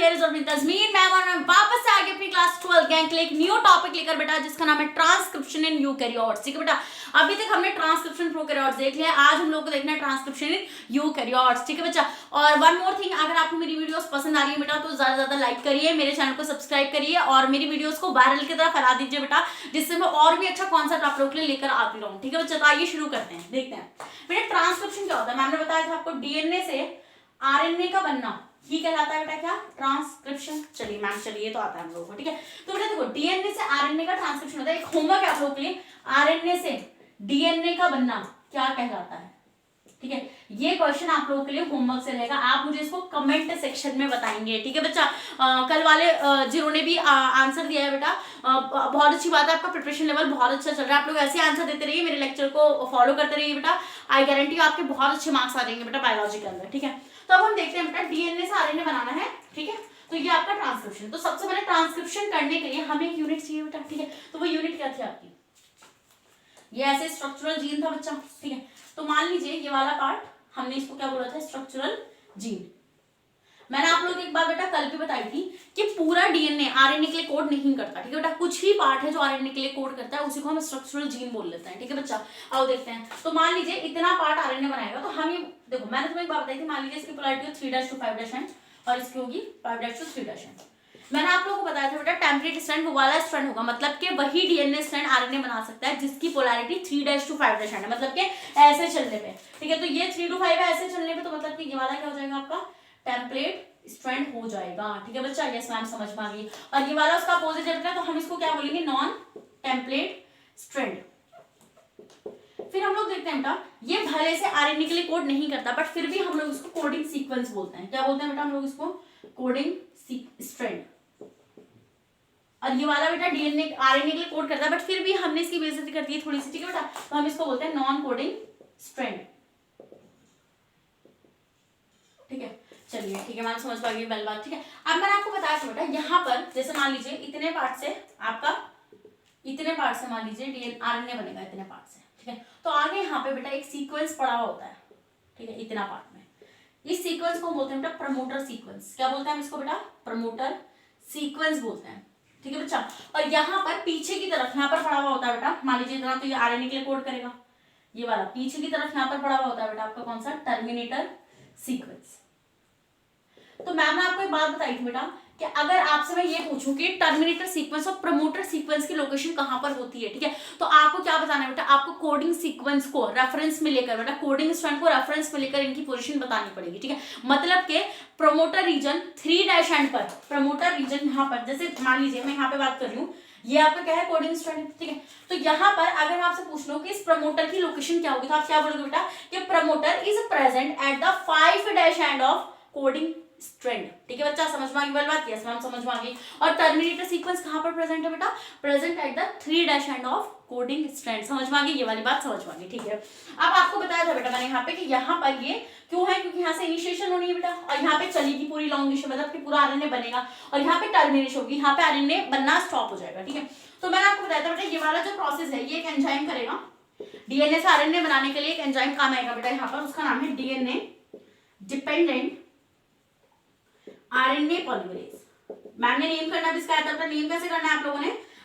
Tasmeen ma'am और मैं वापस से आगे अपनी क्लास 12 गैंग के लिए एक न्यू टॉपिक लेकर बेटा, जिसका नाम है ट्रांसक्रिप्शन इन यूकैरियोट्स। ठीक है बेटा, अभी तक हमने ट्रांसक्रिप्शन प्रोकैरियोट्स देख लिया, आज हम लोग को देखना है ट्रांसक्रिप्शन इन यूकैरियोट्स। ठीक है बच्चा, और वन मोर थिंग, अगर आपको मेरी वीडियोस पसंद आ रही है बेटा तो ज्यादा ज्यादा लाइक करिए, मेरे चैनल को सब्सक्राइब करिए और मेरी वीडियोस को वायरल की तरह फैला दीजिए बेटा, जिससे मैं और भी अच्छा कॉन्सेप्ट आप लोगों के लिए लेकर आती रहूं। ठीक है बच्चा, तो आइए शुरू करते हैं, देखते हैं बेटा ट्रांसक्रिप्शन क्या होता है। मैंने बताया था आपको डीएनए से आरएनए का बनना ही कहलाता है बेटा क्या, ट्रांसक्रिप्शन। चलिए मैम, चलिए तो आता है हम लोगों को। ठीक है, तो बेटा देखो डीएनए से आरएनए का ट्रांसक्रिप्शन होता है। एक होमवर्क है आप लोगों के लिए, आरएनए से डीएनए का बनना क्या कहलाता है। ठीक है, ये क्वेश्चन आप लोगों के लिए होमवर्क से रहेगा, आप मुझे इसको कमेंट सेक्शन में बताएंगे। ठीक है बच्चा, कल वाले जिन्होंने भी आंसर दिया है बेटा, बहुत अच्छी बात है, आपका प्रिपरेशन लेवल बहुत अच्छा चल रहा है। आप लोग ऐसे आंसर देते रहिए, मेरे लेक्चर को फॉलो करते रहिए बेटा, आई गारंटी आपके बहुत अच्छे मार्क्स आ जाएंगे बेटा बायोलॉजी के अंदर। ठीक है, तो अब हम देखते हैं बेटा डीएनए से आरएनए बनाना है। ठीक है, तो ये आपका ट्रांसक्रिप्शन। तो सबसे पहले ट्रांसक्रिप्शन करने के लिए हमें एक यूनिट चाहिए बेटा। ठीक है, तो वो यूनिट क्या थी आपकी, ये ऐसे स्ट्रक्चरल जीन था बच्चा। ठीक है, तो मान लीजिए ये वाला पार्ट हमने इसको क्या बोला था, स्ट्रक्चरल जीन। मैंने आप लोगों को एक बात बेटा कल भी बताई थी कि पूरा डीएनए आरएनए के लिए कोड नहीं करता। ठीक है बेटा, कुछ ही पार्ट है जो आरएनए के लिए कोड करता है, उसी को हम स्ट्रक्चरल जीन बोल लेते हैं। ठीक है बच्चा, आओ देखते हैं। तो मान लीजिए इतना पार्ट आरएनए बनाएगा, तो हम ये देखो, मैंने तुम्हें एक बात बताई थी, मान लीजिए इसकी पोलैरिटी 3' to 5' है और इसकी होगी 5' to 3' है। मैंने आप लोगों को बताया था बेटा टेम्पलेट स्ट्रैंड वो वाला स्ट्रैंड होगा, मतलब कि वही डीएनए स्ट्रैंड आरएनए बना सकता है जिसकी पोलैरिटी 3' to 5' है, मतलब कि ऐसे चलने पे। ठीक है, तो ये 3 to 5 है ऐसे चलने पे, तो मतलब कि ये वाला क्या हो जाएगा आपका टेम्पलेट स्ट्रैंड हो जाएगा। ठीक है बच्चा, यस मैम समझ में आ गई। और ये वाला उसका अपोजिट है, तो हम इसको क्या बोलेंगे, नॉन टेम्पलेट स्ट्रैंड। फिर हम लोग देखते हैं बेटा, ये भले से आरएनए के लिए कोड नहीं करता, बट फिर भी हम लोग इसको कोडिंग सीक्वेंस बोलते हैं। क्या बोलते हैं बेटा हम लोग इसको, कोडिंग स्ट्रैंड। और ये वाला बेटा डीएनए आरएनए के लिए कोड करता है, बट फिर भी हमने इसकी बेइज्जती कर दी है थोड़ी सी। ठीक है बेटा, तो हम इसको बोलते हैं नॉन कोडिंग स्ट्रैंड। ठीक है, चलिए ठीक है, मैंने समझ पा गई बात। ठीक है, अब मैंने आपको बताया था बेटा, यहाँ पर जैसे मान लीजिए इतने पार्ट से आपका, इतने पार्ट से मान लीजिए डीएनए आरएनए बनेगा इतने पार्ट से। ठीक है, तो आगे यहाँ पे बेटा एक सीक्वेंस पड़ा हुआ होता है। ठीक है, इतना पार्ट में इस सीक्वेंस को बोलते हैं बेटा प्रमोटर सीक्वेंस। क्या बोलते हैं हम इसको बेटा, प्रमोटर सीक्वेंस बोलते हैं। ठीक है बच्चा, और यहाँ पर पीछे की तरफ यहाँ पर पड़ा हुआ होता है बेटा, मान लीजिए इतना, तो ये आरएनए के लिए कोड करेगा, ये वाला पीछे की तरफ यहाँ पर पड़ा हुआ होता है बेटा आपका कौन सा, टर्मिनेटर सीक्वेंस। तो मैम ने आपको एक बात बताई थी बेटा कि अगर आपसे मैं ये पूछूं कि टर्मिनेटर सीक्वेंस और प्रमोटर सीक्वेंस की लोकेशन कहां पर होती है, ठीक है, तो आपको क्या बताना है बेटा, आपको कोडिंग सीक्वेंस को रेफरेंस में लेकर बेटा, कोडिंग स्ट्रैंड को रेफरेंस में लेकर इनकी पोजीशन बतानी पड़ेगी। ठीक है, मतलब के प्रमोटर रीजन 3' एंड पर, प्रमोटर रीजन यहाँ पर, जैसे मान लीजिए मैं यहाँ पे बात कर रही हूँ, ये आपका क्या है, कोडिंग स्ट्रैंड। ठीक है, तो यहाँ पर अगर मैं आपसे पूछ लूं कि इस प्रमोटर की लोकेशन क्या होगी, तो आप क्या बोलोगे बेटा कि promoter is present at the 5' end of coding strand. ठीक है बच्चा, समझ में आ गई बात, यस मैम समझ में आ गई। और टर्मिनेटर सीक्वेंस कहां पर प्रेजेंट है बेटा, present at the 3' end of coding strand. समझ में आ गई, ये वाली बात समझ में आ गई। ठीक है, अब आपको बताया था बेटा मैंने यहाँ पे कि यहाँ पर ये क्यों है, क्योंकि यहाँ से इनिशिएशन होनी है बेटा, और यहाँ पे चलेगी पूरी लॉन्गिशन, मतलब कि पूरा आरएनए बनेगा, और यहाँ पे टर्मिनेशन होगी, यहाँ पे आरएनए बनना स्टॉप हो जाएगा। ठीक है, तो मैंने आपको बताया था बेटा ये वाला जो प्रोसेस है, ये एक एंजाइम करेगा, डीएनए से आरएनए बनाने के लिए एक एंजाइम काम आएगा बेटा यहाँ पर, उसका नाम है DNA dependent RNA polymerase. Ma'am ने नेम करना भी सिखाया था बेटा, नेम कैसे करना है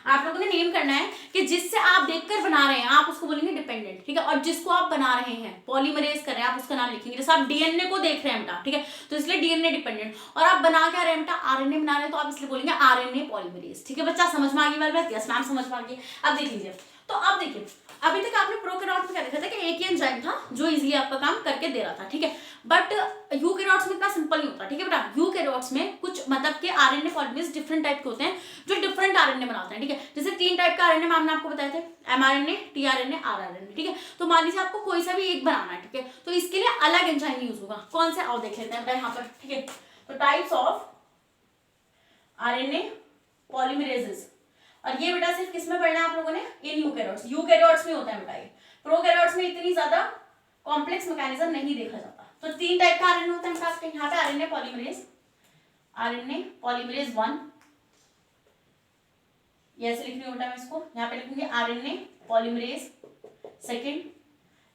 आप लोगों ने नेम करना है कि जिससे आप देखकर बना रहे हैं आप उसको बोलेंगे डिपेंडेंट। ठीक है, और जिसको आप बना रहे हैं पॉलीमरेज कर रहे हैं आप उसका नाम लिखेंगे, जैसे आप डीएनए को देख रहे हैं बेटा, ठीक है, तो इसलिए डीएनए डिपेंडेंट, और आप बना क्या रहे हैं बेटा, आरएनए बना रहे हैं, तो आप इसलिए बोलेंगे आरएनए पॉलीमरेज। ठीक है बच्चा, समझ में आ गई वाली बात, यस मैम समझ में आ गई। अब देख लीजिए, तो अब देखिए अभी तक आपने प्रोकैरियोट्स में क्या देखा था कि एक ही एंजाइम था जो इजीली आपका काम करके दे रहा था। ठीक है, बट यूकैरियोट्स में इतना सिंपल नहीं होता। ठीक है बेटा, यूकैरियोट्स में कुछ मतलब के आरएनए पॉलीमरेज डिफरेंट टाइप के होते हैं जो डिफरेंट आरएनए बनाते हैं। ठीक है, जैसे 3 टाइप का आरएनए मैम ने आपको बताए थे, एमआरएनए, टीआरएनए, आरआरएनए। ठीक है, तो मान लीजिए आपको कोई सा भी एक बनाना है, ठीक है, तो इसके लिए अलग एंजाइम यूज होगा, कौन से आओ देख लेते हैं बेटा यहाँ पर। ठीक है, तो टाइप्स ऑफ आरएनए पॉलीमरेजेस, और ये बेटा सिर्फ किसमें पढ़ना है आप लोगों ने, इन यूकैरियोट्स। यूकैरियोट्स में होता है बेटा ये, प्रोकैरियोट्स में इतनी ज्यादा कॉम्प्लेक्स मैकेनिज्म नहीं देखा जाता। तो 3 टाइप का आरएनए होता है बेटा आपके यहाँ पे, आरएनए पॉलीमरेज, आरएनए पॉलीमरेज 1, ये ऐसे लिख रही हूँ बेटा मैं इसको, यहाँ पे लिखूंगी आरएनए पॉलीमरेज 2,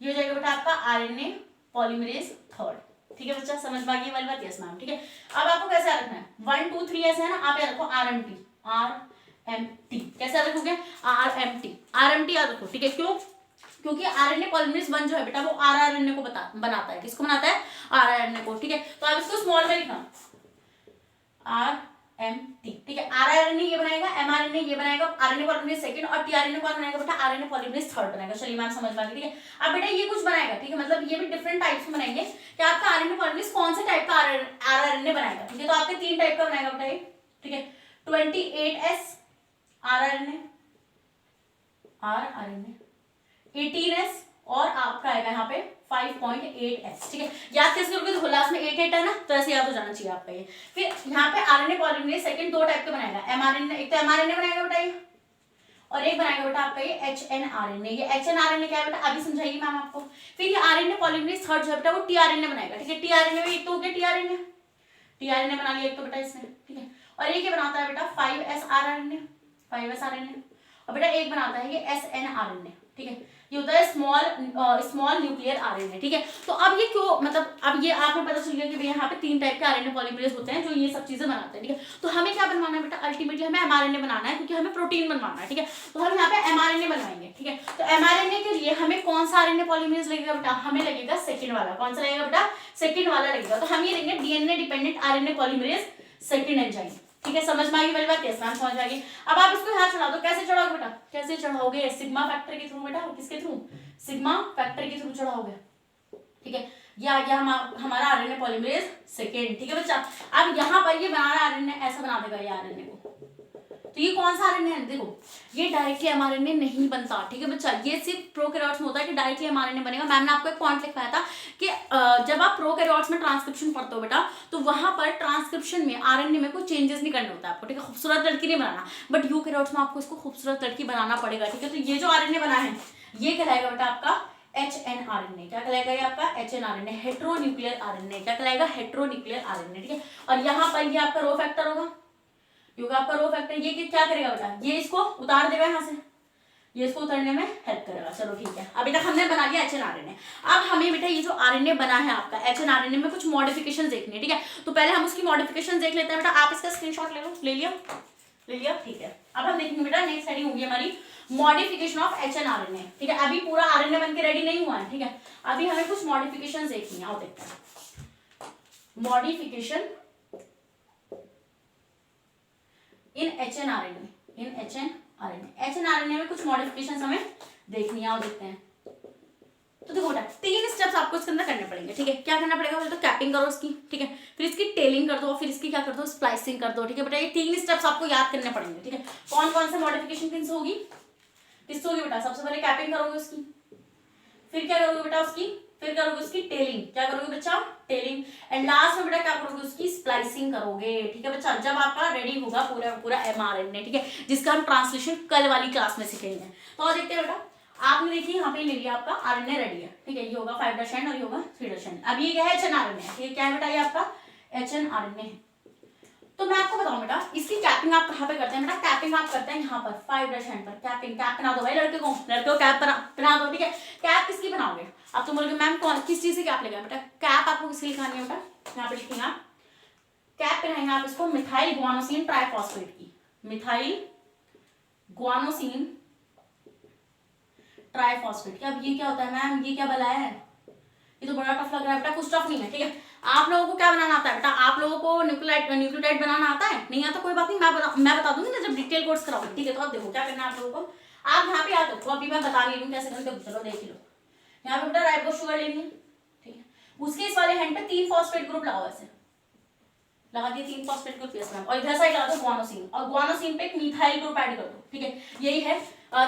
ये हो जाएगा बेटा आपका आरएनए पॉलीमरेज 3। ठीक है बच्चा, समझ में आ गई वाली बात, यस मैम। ठीक है, अब आपको कैसे रखना है, 1 2 3 ऐसे है ना, आप याद रखो RMT, RMT कैसे याद रखोगे, RMT याद रखो, ठीक है। क्यों? क्योंकि RNA पॉलीमरेज 1 जो है बेटा वो rRNA को बनाता है, किसको बनाता है, rRNA को, ठीक है। तो आप इसको स्मॉल में लिखना RMT, ठीक है। rRNA ये बनाएगा, mRNA ये बनाएगा, RNA पॉलीमरेज सेकंड, और tRNA कौन बनाएगा बेटा, RNA पॉलीमरेज थर्ड बनाएगा। चलिए मैम समझ में आ गई, ठीक है। अब बेटा ये कुछ बनाएगा, ठीक है, मतलब ये भी डिफरेंट टाइप्स में बनाएंगे कि आपका RNA पॉलीमरेज कौन से टाइप का rRNA बनाएगा, ठीक है। तो आपके 3 टाइप का बनाएगा बेटा ये, ठीक है। 28S rRNA 18S और आपका आएगा यहाँ पे 5.8S, ठीक है। याद कैसे करोगे, लास्ट में 8 है ना, तो ऐसे याद हो जाना चाहिए आपका ये। फिर यहाँ पे RNA पॉलीमरेज सेकंड 2 टाइप के बनाएगा, mRNA, एक तो mRNA बनाएगा बेटा ये, और एक बनाएगा बेटा आपका ये HNRNA। ये HNRNA क्या है बेटा, अभी समझाइए मैम आपको। फिर ये RNA पॉलीमरेज थर्ड जो है बेटा वो tRNA बनाएगा, ठीक है। tRNA में एक तो हो गया tRNA बना लिया एक तो बेटा इसने, ठीक है। और एक ये बनाता है बेटा 5S RNA, और बेटा एक बनाता है ये SNRNA, ठीक है। ये होता है स्मॉल न्यूक्लियर RNA, ठीक है। तो अब ये क्यों, मतलब अब ये आपको पता चल गया कि भैया यहाँ पे 3 टाइप के RNA पॉलीमरेज होते हैं जो ये सब चीजें बनाते हैं, ठीक है। तो हमें क्या बनवाना है बेटा, अल्टीमेटली हमें mRNA बनाना है, क्योंकि हमें प्रोटीन बनवाना है, ठीक है। तो हम यहाँ पे mRNA बनवाएंगे, ठीक है। तो mRNA के लिए हमें कौन सा RNA पॉलीमरेज लगेगा बेटा, हमें लगेगा सेकंड वाला। कौन सा लगेगा बेटा, सेकंड वाला लगेगा। तो हम ये लेंगे DNA dependent RNA polymerase second enzyme, ठीक है। समझ में आ गई वाली बात, कैसे समझ आ गई। अब आप इसको यहाँ चढ़ा दो, कैसे चढ़ाओगे बेटा, कैसे चढ़ाओगे, सिग्मा फैक्टर के थ्रू बेटा, किसके थ्रू, सिग्मा फैक्टर के थ्रू चढ़ाओगे, ठीक है। ये आ गया हमारा RNA पॉलीमरेज सेकेंड, ठीक है बच्चा। अब यहाँ पर ये बना रहा RNA, ऐसा बना देगा ये RNA को, तो ये कौन सा RNA है, देखो ये डायरेक्टली mRNA नहीं बनता, ठीक है बच्चा। ये सिर्फ प्रोकैरियोट्स में होता है कि डायरेक्टली mRNA बनेगा। मैम ने आपको एक पॉइंट लिखवाया था कि जब आप प्रोकैरियोट्स में ट्रांसक्रिप्शन पढ़ते हो बेटा, तो वहां पर ट्रांसक्रिप्शन में RNA में कोई चेंजेस नहीं करना होता है आपको, ठीक है। खूबसूरत लड़की नहीं बनाना, बट यूकैरियोट्स में आपको इसको खूबसूरत लड़की बनाना पड़ेगा, ठीक है। तो ये जो RNA बना है ये कहलाएगा बेटा आपका HNRNA। क्या कहलाएगा ये आपका HNRNA, हेट्रोन्यूक्लियर RNA। क्या कहलाएगा, हेट्रोन्यूक्लियर RNA, ठीक है। और यहाँ पर ये आपका रो फैक्टर होगा, क्योंकि आपका रो फैक्टर ये क्या करेगा बेटा, ये इसको उतार देगा यहाँ से, ये इसको उतारने में हेल्प करेगा। चलो ठीक है, अभी तक हमने बना लिया HNRNA। अब हमें बेटा ये जो RNA बना है आपका HNRNA में कुछ मॉडिफिकेशन देखनी है, ठीक है। तो पहले हम उसकी मॉडिफिकेशन देख लेते हैं बेटा। आप इसका स्क्रीनशॉट ले लो, ले लिया, ठीक है। अब हम देखेंगे बेटा, नेक्स्ट हेडिंग होगी हमारी मॉडिफिकेशन ऑफ HNRNA, ठीक है। अभी पूरा RNA बन के रेडी नहीं हुआ है, ठीक है। अभी हमें कुछ मॉडिफिकेशन देखनी है, आओ देखते हैं। मॉडिफिकेशन इन HNRNA में कुछ मॉडिफिकेशन हमें देखनी है, आओ देखते हैं। तो देखो बेटा 3 स्टेप्स आपको इसके अंदर करने पड़ेंगे, ठीक है। क्या करना पड़ेगा, पहले तो कैपिंग करो इसकी, ठीक है। फिर इसकी टेलिंग कर दो, फिर इसकी क्या कर दो, स्प्लाइसिंग कर दो, ठीक है बेटा। ये 3 स्टेप्स आपको याद करने पड़ेंगे, ठीक है। कौन कौन से मॉडिफिकेशन किससे होगी बेटा, सबसे पहले कैपिंग करोगे उसकी, फिर क्या करोगे बेटा उसकी, फिर करोगे उसकी टेलिंग, क्या करोगे बच्चा, टेलिंग, एंड लास्ट में बेटा क्या करोगे, उसकी स्प्लाइसिंग करोगे, ठीक है बच्चा। जब आपका रेडी होगा पूरा mRNA, ठीक है, जिसका हम ट्रांसलेशन कल वाली क्लास में सीखेंगे। तो और देखते हैं बेटा, आपने देखिए यहाँ पे ले लिया आपका RNA रेडी है, ठीक है। ये होगा 5' एंड और ये होगा 3' एंड। अब ये क्या है, HNRNA, ये क्या है बेटा, ये आपका HNRNA है। तो मैं आपको बताऊं बेटा, इसकी कैपिंग आप कहाँ पे करते हैं बेटा, कैपिंग आप करते हैं यहाँ पर 5' एंड पर। कैप बना दो भाई, लड़के को कैप बना दो, ठीक है। कैप किसकी बनाओगे, अब तुम बोलोगे मैम किस चीज से कैप लेगा बेटा, कैप आपको किसकी लिखानी है बेटा, यहाँ पे लिखेंगे आप कैप बनाएंगे आप इसको मिथाइल गुआनोसिन ट्राइफॉस्फेट की, मिथाइल गुआनोसिन ट्राइफॉस्फेट। अब ये क्या होता है मैम, ये क्या बला है, ये तो बड़ा टफ लग रहा है बेटा। कुछ टफ नहीं है, ठीक है। आप लोगों को क्या बनाना आता है बेटा, आप लोगों को न्यूक्लियोटाइड बनाना आता है, नहीं आता कोई बात नहीं, मैं बता दूंगी ना जब डिटेल कोर्स कराऊंगी, ठीक है। तो अब देखो क्या करना है आप लोगों को, आप यहाँ पे याद रखो, अभी मैं बता नहीं रही हूँ कैसे करते, चलो देख लो। यहाँ पे बेटा राइबोस शुगर लेनी है, ठीक है। उसके इस वाले हैंड पे 3 फॉस्फेट ग्रुप लगाओ, ऐसे लगा दिए 3 फॉस्फेट ग्रुप, यस मैम। और इधर साइड लगा दो गुआनोसिन, और गुआनोसिन पे एक मिथाइल ग्रुप ऐड कर दो, ठीक है। यही है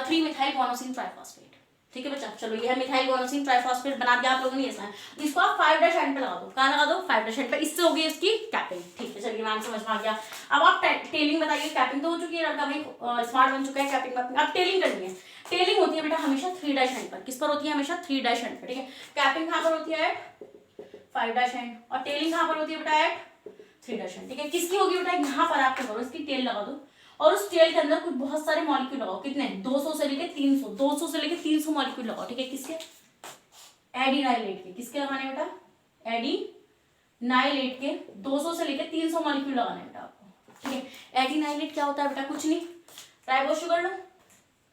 3 मिथाइल गुआनोसिन ट्राइफॉस्फेट, ठीक है बच्चा। चलो ये है मिथाइल गुआनोसिन ट्राइफॉस्फेट, बना दिया आप लोगों ने, इसमें इसको आप 5' एंड पे लगा दो, कहाँ लगा दो, 5' एंड पे। इससे होगी इसकी कैपिंग, ठीक है। चलिए मैम समझ में आ गया। अब आप टेलिंग बताइए, कैपिंग तो हो चुकी है, लड़का भाई स्मार्ट बन चुका है, कैपिंग अब टेलिंग करनी है। टेलिंग होती है बेटा हमेशा 3' एंड पर, किस पर होती है, हमेशा 3' एंड पर, ठीक है। कैपिंग कहाँ पर होती है, 5' एंड, और टेलिंग कहाँ पर होती है बेटा, 3' एंड, ठीक है। किसकी होगी बेटा, यहाँ पर आप क्या करो, इसकी टेल लगा दो, और उस टेल के अंदर कुछ बहुत सारे मॉलिक्यूल लगाओ, कितने, 200 से लेके 300 मॉलिक्यूल लगाओ, ठीक है। किसके, एडिनाइलेट के, किसके लगाने बेटा, एडिनाइलेट के 200 से लेके 300 मॉलिक्यूल लगाने बेटा। ठीक है। एडिनाइलेट क्या होता है बेटा, कुछ नहीं, राइबो शुगर लो,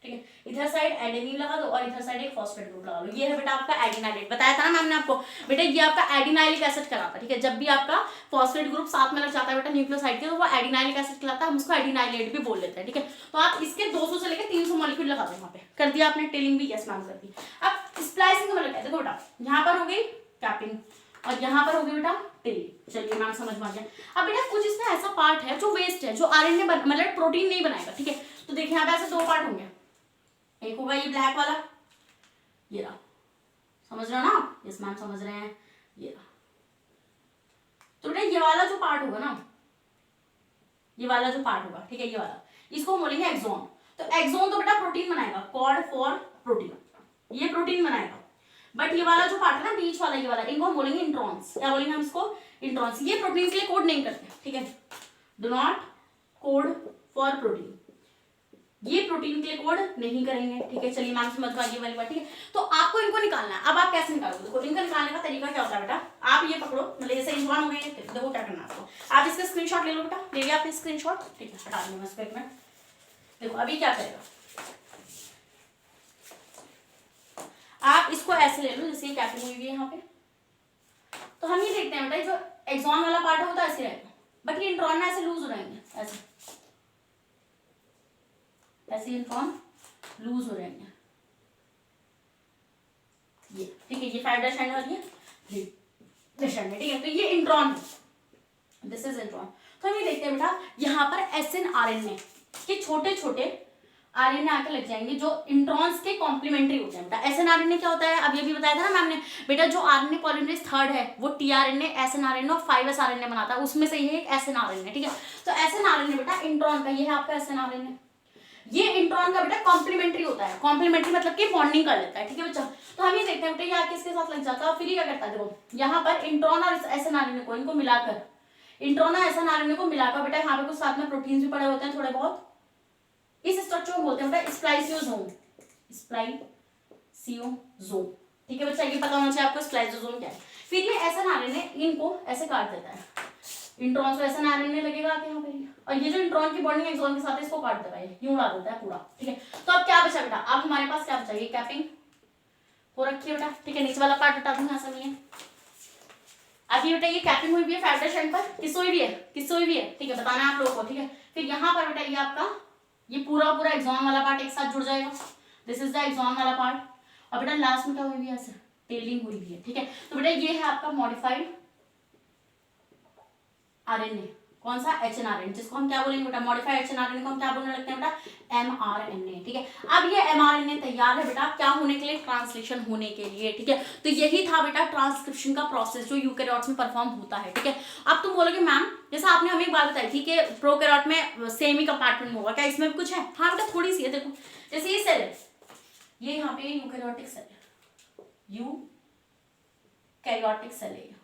ठीक है, इधर साइड एडेनिन लगा दो और इधर साइड एक फॉस्फेट ग्रुप लगा लो, ये है बेटा आपका एडिनाइलेट। बताया था ना मैम ने आपको बेटा, ये आपका एडिनाइलिक एसिड कहलाता है, ठीक है। जब भी आपका फॉस्फेट ग्रुप साथ में लग जाता है बेटा न्यूक्लियोसाइड के, तो वो एडिनाइलिक एसिड कहलाता है, हम उसको एडिनाइलेट भी बोल लेते हैं, ठीक है। तो आप इसके 200 से लेकर 300 मॉलिक्यूल लगा दो, यहाँ पे कर दिया आपने, टेलिंग भी यस मैम कर दी। अब स्प्लाइसिंग का मतलब क्या है, देखो बेटा यहाँ पर हो गई कैपिंग और यहाँ पर हो गई बेटा टेलिंग। चलिए मैम समझ में आ गया। अब बेटा कुछ इसमें ऐसा पार्ट है जो वेस्ट है, जो आरएनए मतलब प्रोटीन नहीं बनाएगा, ठीक है। तो देखिए यहाँ पे ऐसे 2 पार्ट होंगे, एक होगा ये ब्लैक वाला, ये रहा, समझ रहे हो ना, यस मैम समझ रहे हैं, ये रहा। तो बेटा ये वाला जो पार्ट होगा ना, ये वाला जो पार्ट होगा, ठीक है, ये वाला, इसको हम बोलेंगे एक्सोन। तो एक्सोन तो बेटा प्रोटीन बनाएगा, कॉर्ड फॉर प्रोटीन, ये प्रोटीन बनाएगा। बट ये वाला जो पार्ट है ना बीच वाला, ये वाला, इनको हम बोलेंगे इंट्रॉन्स। क्या बोलेंगे हम इसको, इंट्रॉन्स। ये प्रोटीन के लिए कोड नहीं करते, ठीक है, do not code for protein, ये प्रोटीन के लिए कोड नहीं करेंगे, ठीक है। चलिए मैम समझ गई वाली बात, ठीक है। तो आपको इनको निकालना है। अब आप कैसे निकालोगे, देखो इनको निकालने का तरीका क्या होता है बेटा, आप ये पकड़ो, मतलब जैसे इंजॉन हो गए, देखो क्या करना है आपको, आप इसका स्क्रीनशॉट ले लो बेटा, ले लिया आपने स्क्रीनशॉट, ठीक है, हटा दूंगा इसको 1 मिनट। देखो अभी क्या करेगा, आप इसको ऐसे ले लो जैसे कैपिंग हुई है यहाँ पे। तो हम ये देखते हैं बेटा, जो एक्सॉन वाला पार्ट है वो तो ऐसे रहेगा, बट ये इंट्रॉन ना ऐसे लूज हो जाएंगे, ऐसे ऐसे इंट्रॉन लूज हो जाएंगे, ये ठीक है, ये 5' एंड और ये 3' एंड, ठीक है। तो ये इंट्रॉन है, दिस इज इंट्रॉन। तो हम ये देखते हैं बेटा, यहाँ पर SNRNA के छोटे छोटे आरएनए आके लग जाएंगे, जो इंट्रॉन्स के कॉम्प्लीमेंट्री होते हैं बेटा। SNRNA क्या होता है, अब ये भी बताया था ना मैम ने बेटा, जो आरएनए पॉलीमरेज 3rd है वो tRNA, SNRNA और 5s RNA बनाता है, उसमें से ये एक SNRNA, ठीक है। तो SNRNA बेटा इंट्रॉन का, ये है आपका SNRNA, ये इंट्रॉन का बेटा कॉम्प्लीमेंट्री होता है। कॉम्प्लीमेंट्री मतलब कि बॉन्डिंग कर लेता है, ठीक है बच्चा। तो हम ये देखते हैं बेटा, ये आके इसके साथ लग जाता है, फिर ये क्या करता है, देखो यहाँ पर इंट्रॉन और SNRNA को, इनको मिलाकर, इंट्रॉन और SNRNA को मिलाकर बेटा, यहाँ पे कुछ साथ में प्रोटीन्स भी पड़े होते हैं थोड़े बहुत, इस स्ट्रक्चर को बोलते हैं बेटा स्प्लाइसियोसोम, स्प्लाइसियोसोम, ठीक है बच्चा, ये पता होना चाहिए आपको स्प्लाइसियोसोम क्या है। फिर ये SNRNA इनको ऐसे काट देता है, इंट्रॉन को SNRNA लगेगा आके यहाँ पे, और ये जो इंट्रॉन की बॉन्डिंग एक्सॉन के साथ है इसको काट देता है, यूं उड़ा देता है पूरा, ठीक है। तो अब क्या बचा बेटा, अब हमारे पास क्या बचा, ये कैपिंग हो रखी है बेटा, ठीक है, नीचे वाला पार्ट हटा दूंगा, ऐसा नहीं है। अब ये बेटा ये कैपिंग हुई भी है 5' पर, किससे हुई भी है, किससे हुई भी है, ठीक है, बताना है आप लोगों को, ठीक है। फिर यहाँ पर बेटा ये आपका ये पूरा एक्सॉन वाला पार्ट एक साथ जुड़ जाएगा, दिस इज द एक्सॉन वाला पार्ट। और बेटा लास्ट में क्या हुई भी है, ऐसे टेलिंग हुई भी है, ठीक है। तो बेटा ये है आपका मॉडिफाइड आरएनए, कौन सा, HNRNA, जिसको हम क्या बोलेंगे बेटा, मॉडिफाइड HNRNA को हम क्या बोलने लगते हैं बेटा, mRNA, ठीक है। अब ये mRNA तैयार है बेटा क्या होने के लिए, ट्रांसलेशन होने के लिए, ठीक है। तो यही था बेटा ट्रांसक्रिप्शन का प्रोसेस जो यूकैरियोट्स में परफॉर्म होता है, ठीक है। अब तुम बोलोगे मैम जैसा आपने हमें एक बात बताई थी कि प्रोकैरियोट में सेम ही कंपार्टमेंट होगा, क्या इसमें भी कुछ है, हाँ बेटा थोड़ी सी है, देखो जैसे ये सेल है, ये यहाँ पे यूकैरियोटिक सेल है, यूकैरियोटिक सेल है।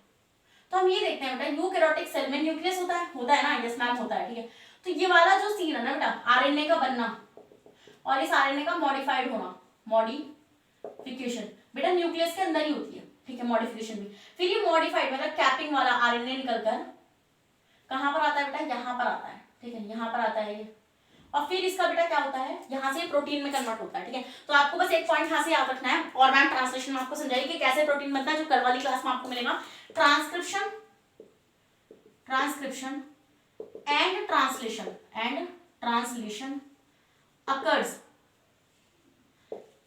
तो हम ये देखते हैं बेटा, यूकैरियोटिक सेल में न्यूक्लियस होता है ना, यस मैम होता है, ठीक है। तो ये वाला जो सीन है ना बेटा, आरएनए का बनना और इस आरएनए का मॉडिफाइड होना, मॉडिफिकेशन बेटा न्यूक्लियस के अंदर ही होती है, ठीक है, मॉडिफिकेशन भी। फिर ये मॉडिफाइड मतलब कैपिंग वाला आरएनए निकलकर कहाँ पर आता है बेटा, यहाँ पर आता है, ठीक है, यहाँ पर आता है ये, और फिर इसका बेटा क्या होता है, यहाँ से प्रोटीन में कन्वर्ट होता है, ठीक है। तो आपको बस एक पॉइंट यहाँ से याद रखना है, और मैम ट्रांसलेशन में आपको समझाइए कि कैसे प्रोटीन बनता है, जो कल वाली क्लास में आपको मिलेगा। Transcription and translation occurs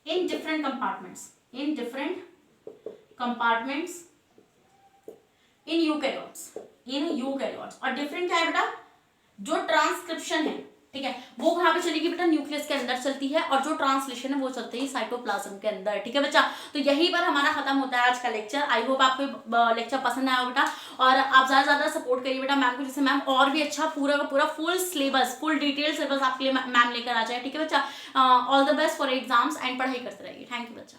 in different compartments in eukaryotes. और डिफरेंट क्या है बेटा, जो ट्रांसक्रिप्शन है, ठीक है, वो कहाँ पे चलेगी बेटा, न्यूक्लियस के अंदर चलती है, और जो ट्रांसलेशन है वो चलती है साइटोप्लाज्म के अंदर, ठीक है बच्चा। तो यहीं पर हमारा खत्म होता है आज का लेक्चर। आई होप आपको लेक्चर पसंद आया बेटा, और आप ज्यादा से ज्यादा सपोर्ट करिए बेटा मैम को, जिससे मैम और भी अच्छा पूरा का पूरा full syllabus, full detail syllabus आपके लिए मैम लेकर आ जाए, ठीक है बच्चा। All the best for exams and पढ़ाई करते रहिए। थैंक यू बच्चा।